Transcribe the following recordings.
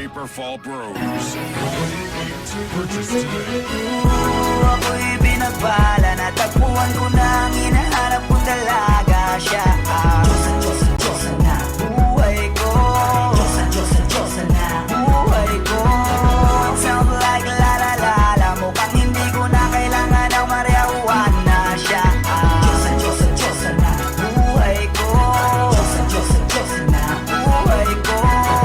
Paper Fall Bros. Purchase today. Ako'y binagbala, natagpuan ko na ang hinahanap kong dalaga. Siya ang Diyosa na buhay ko. Diyosa na buhay ko. It sounds like la la la la. Mukhang hindi ko na kailangan ng marijuana. Siya ang Diyosa na buhay ko. Diyosa na buhay ko.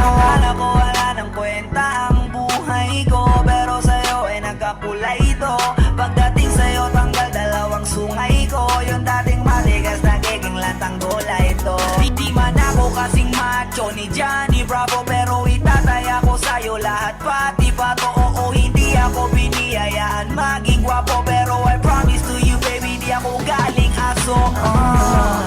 Akala ko wala ng kwenta ang buhay ko, pero sa'yo ay nagkakulay ito. Pagdating sa'yo tanggal dalawang sungay ko. Yung dating matigas nagiging lantang gola ito. Di man ako kasing macho ni Johnny Bravo, pero itataya ko sa'yo lahat pati pa to. Oo, hindi ako biniyayaan maging gwapo, pero I promise to you baby, di ako galing aso.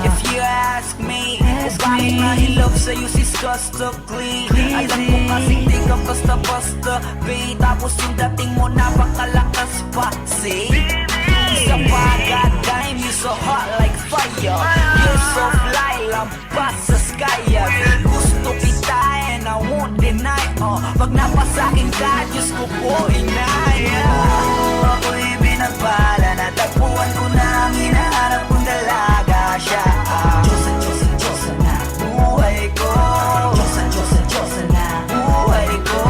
If you ask me, bakit mahilap sa'yo si Scustically? Alam ko kasing di ka basta-basta, babe. Tapos yung dating mo napakalakas pa, see? Isa pa, goddamn, you so hot like fire. You're so fly, lampas sa sky. Gusto kita and I won't deny. Pag napasakin ka, Diyos ko po inaya. Ako'y binagbala, natagpuan ko na ang hinahanap kong dalaga. Siya ang Diyosa na buhay ko. Diyosa na buhay ko.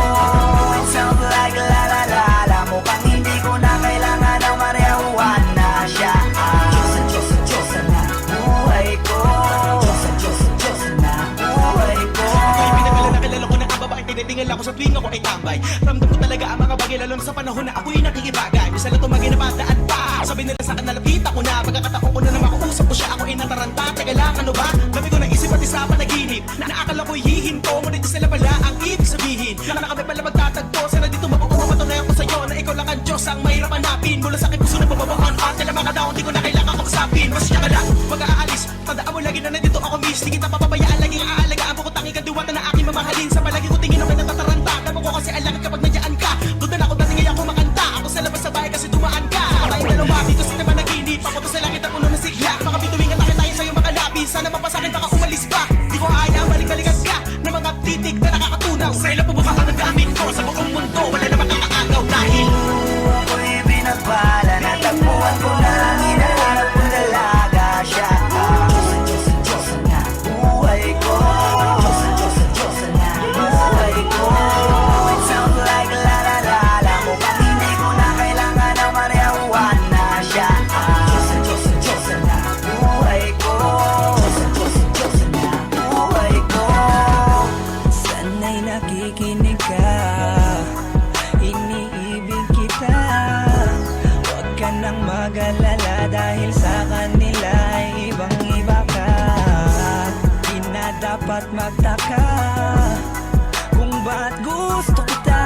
It sounds like la la la la. Mukhang hindi ko na kailangan ng marijuana. Siya ang Diyosa na buhay ko. Diyosa na buhay ko. Ako'y pinagala na kilala ko na ang babae. Tinitingala ko sa tuwing ako ay tambay. Ramdam ko talaga ang mga bagay, lalo na sa panahon na ako'y nakikibagay. Bisa na tumagay na bandaan pa. Sabi nila sa akin, nalapita ko na. Pagkakataon ko na na makausap ko siya, ako ay nataranta. Teka lang, ano ba? Dami ko naisip pati sa panaginip na naakala ko'y hihinto. Ngunit di sila pala ang ibig sabihin. Na kami pala magtatagpo. Sana dito mabubuo, matunayan ko sa'yo na ikaw lang ang Diyos ang mahirap hanapin. Mula sa aking puso na pababaan at kailan mga daon, di ko na kailangan kausapin. Masya ka lang, mag-aalis. Tandaan mo lagi na nandito ako, miss. Di kita papabayaan, laging aalagaan mo ko, tangi ka diwata na aking mamahalin. Sa palagi ko tingin ako na natataranta. Damo ko kasi alangan kapag nandiyan ka. Doon na ako dati ngayon ako makanta. Ako sa labas sa bahay kasi dumaan ka. Tayong dalawa dito sa naman naginip. Papunta sa langit ang puno ng sigla. Mga bituin ka tayo sa'yo mga labi. Sana mapasakin baka umalis ka. Di ko kaya balik-balikan ka ng mga titik na nakakatunaw. Sa ilang pubuka ka ng gamit ko. Sa buong mundo wala na makakaagaw dahil ako'y binagbala, natagpuan ko na ang hinahanap kong dalaga. Siya ang Diyosa na buhay ko. Diyosa na buhay ko. It sounds like la la la la. Mukhang hindi ko na kailangan ng marijuana. Siya ang Diyosa na buhay ko. Diyosa na buhay ko. Sana'y nakikinig ka, iniibig kita. Huwag ka nang mag-alala dahil sa kanila ay ibang-iba ka. Di na dapat magtaka kung ba't gusto kita.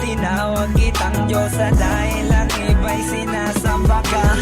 Tinawag kitang Diyosa dahil ang iba'y sinasamba ka.